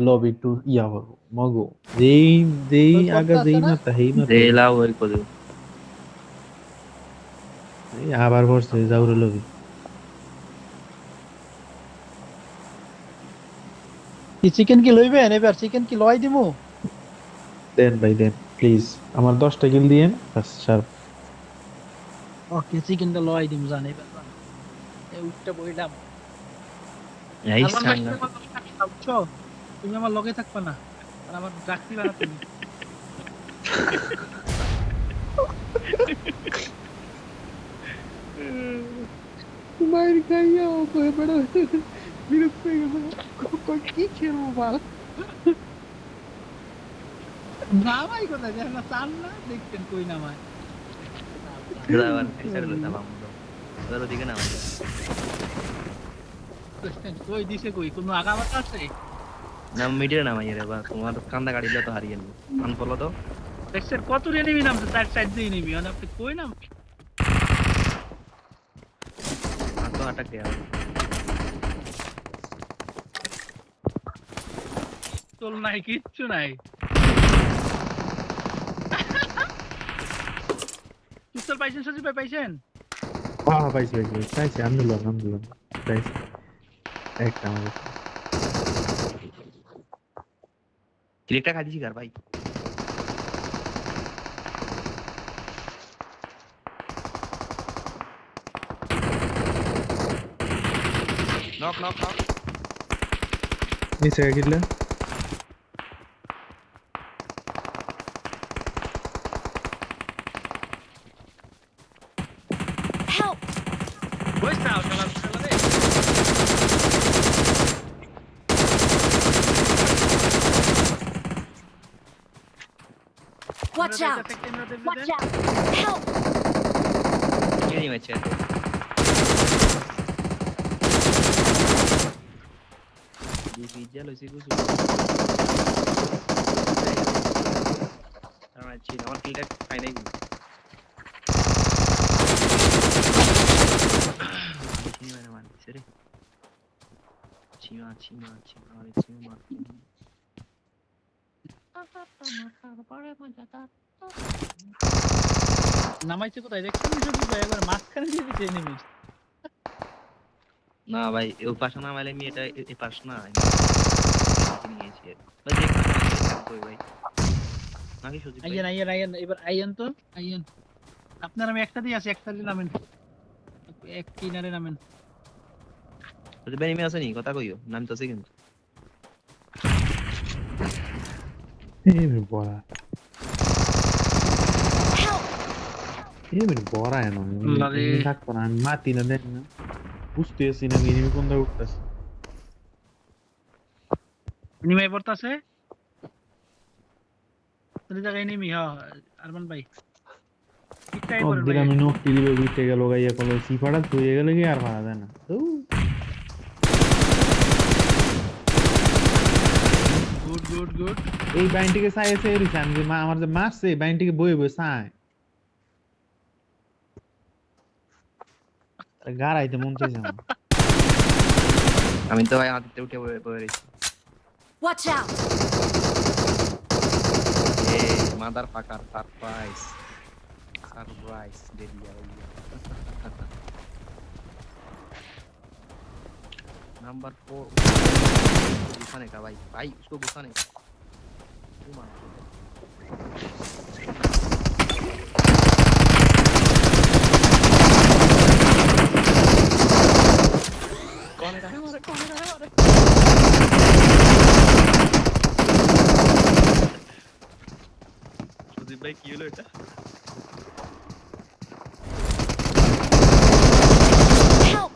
Lobby two ইয়া করবো মগো যেই যেই ওই পথটা আগা আছে যেই না? মাথা হেই মাথা দেলা ওই কদু এই আবার পড়ছে যাউরে লবি কি চিকেন কি লইবেন এবার? চিকেন কি লয় দিমু? দেন ভাই দেন প্লিজ আমার 10টা কিল দিয়েন বাস শার্প ওকে, চিকেনটা লয় দিমু, জান এবার জান। এই উঠটা বইলাম। এই আরমান ভাই, সাঙ্গা তুমি আমার লগে থাকবা, বুঝছো? তুমি আমার লগে থাকবা না, আর আমার ডাকতে না তুমি। মাইর খাইয়া ওপরে বড় বিরক্ত হয়ে গেছে কি খেলবো বল নামাই কোথায় যায় না, চান না দেখতেন কই নামায়। দাবার পিছারে লতা বামুন তোর ওদিকে না আমাদের কই দিছে, কই কোনো আগাবাতা আছে? নাম মিডিয়া নামাই রে বা তোমার কান্দা গাড়িলে তো হারিয়ে নি আন ফলো তো দেখছেন কত রে নিবি নামছে, চার সাইড দিয়ে নিবি, মানে আপনি কই নাম? আর তো আটাক দেয়া চল নাই, কিচ্ছু নাই। পিস্তল পাইছেন সজিব ভাই, পাইছেন? হ্যাঁ পাইছি পাইছি পাইছি আলহামদুলিল্লাহ আলহামদুলিল্লাহ পাইছি একটা আমাদের ক্লিকটা খাই দিছি কার ভাই নক নক নক নিচে গিলে Help! কই চাও শালা শালা রে? Watch out! Watch out! Help! কে নি ম্যাচ দিবি জালো সিগু আমার ছিল আমার ক্লিকটা খাই নাই চিনি মানে মারছে রে চিমা চিমা চিমা আরে চিমা নামাইছে কোথায় দেখছেন সজিব ভাই? একবার মাঝখানে দিয়ে দিছে এনিমি। না ভাই ওই পাশে না মাইলে আমি এটা এই পাশ না নিয়েছি ভাই দেখ কই ভাই নাকি সুযোগ ভাই আইয়েন আইয়েন আইয়েন, এবার আইয়েন তো আইয়েন। আপনার আমি একটা দিয়ে আছি, একটা দিয়ে নামেন, এক কিনারে নামেন। সুযোগ ভাই নেমে আছে নি কথা কইও নাম তো আছে কিন্তু এই বড়া Help! এই বড়া এনো আরে। আমি থাকবো না আমি মাতি না দেন না বুঝতেছি না মিনিমি কোন দিকে উঠতেছে এনিমি পড়তাছে ওই জায়গায় এনিমি। হ্যাঁ আরমান ভাই ঠিকঠাকই করেন ভাই। অদ্দিন আমি নকটি দিবে উঠে গেল গাইয়া কল সিফাটা ধুয়ে গেলে কি আর পাওয়া যায় না গুড গুড গুড। এই বাইনটিকে চাই এসে এরিছে আমি যে আমার যে মারছে এই বাইনটিকে বয়ে বয়ে চায় গাড়াইতে মন চাইছে আমার আমি তো ভাই হাতে উঠে বয়ে রইছি Watch out! এ মাদার ফাকার সারপ্রাইজ দে দিয়া नंबर 4 गुस्साने का भाई भाई उसको गुस्साने का तू मान कौन है हमारे सुदीप भाई की হলো এটা Help!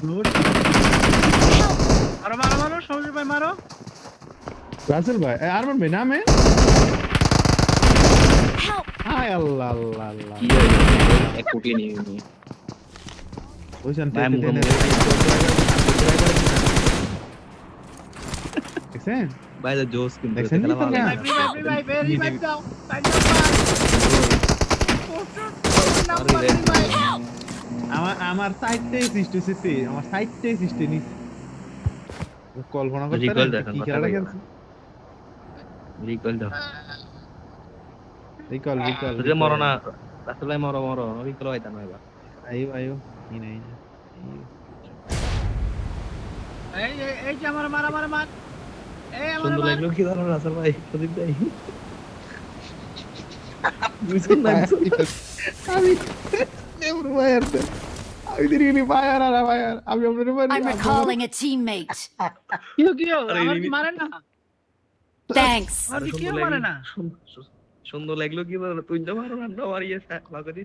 গুড। Help! মারো মারো মারো সৌরভ ভাই মারো। রাসেল ভাই আরমান ভাই নামে Help! হায় আল্লাহ আল্লাহ আল্লাহ কি হলো এক কোটি নিয়ে নিয়ে ওইখান ভাই থেকে মুখ দেখছেন ভাই তো জোস কিন্তু দেখছেন খেলা নি তো ভালো না? ভাই ভাই ভেরি ভাই দাও টাইম নাম্বার ভাই। আমার সাইডটাই সৃষ্টি হয়েছে আমার সাইডটাই সৃষ্টি নিচ্ছে কল্পনা করতে Recall পারেন দেখেন, কি কথা খেলাটা কইও না। খেলছে? রিকল দাও। রিকল যদি মরো না, রাসেল ভাই মরো মরো, রিকল হইতা না এবার। আইও আইও ই নাই না এই যে আমার মার এই আমার সুন্দর মার লাগলো কি জানো রাসেল ভাই, প্রদীপ ভাই। বুঝছেন না? আমি নেমরু ভাইয়ার আমি দিদি ভাইয়ার আর ভাইয়ার আমি আপনার I'm recalling a teammate. কিও আরে আমার রিমি- মারে না Thanks. আমার আরে কেউ সুন্দর মারে লাগলো, না সুন্দর লাগলো কি জানো, তুই তো মারো না, মারিয়ে বাগদি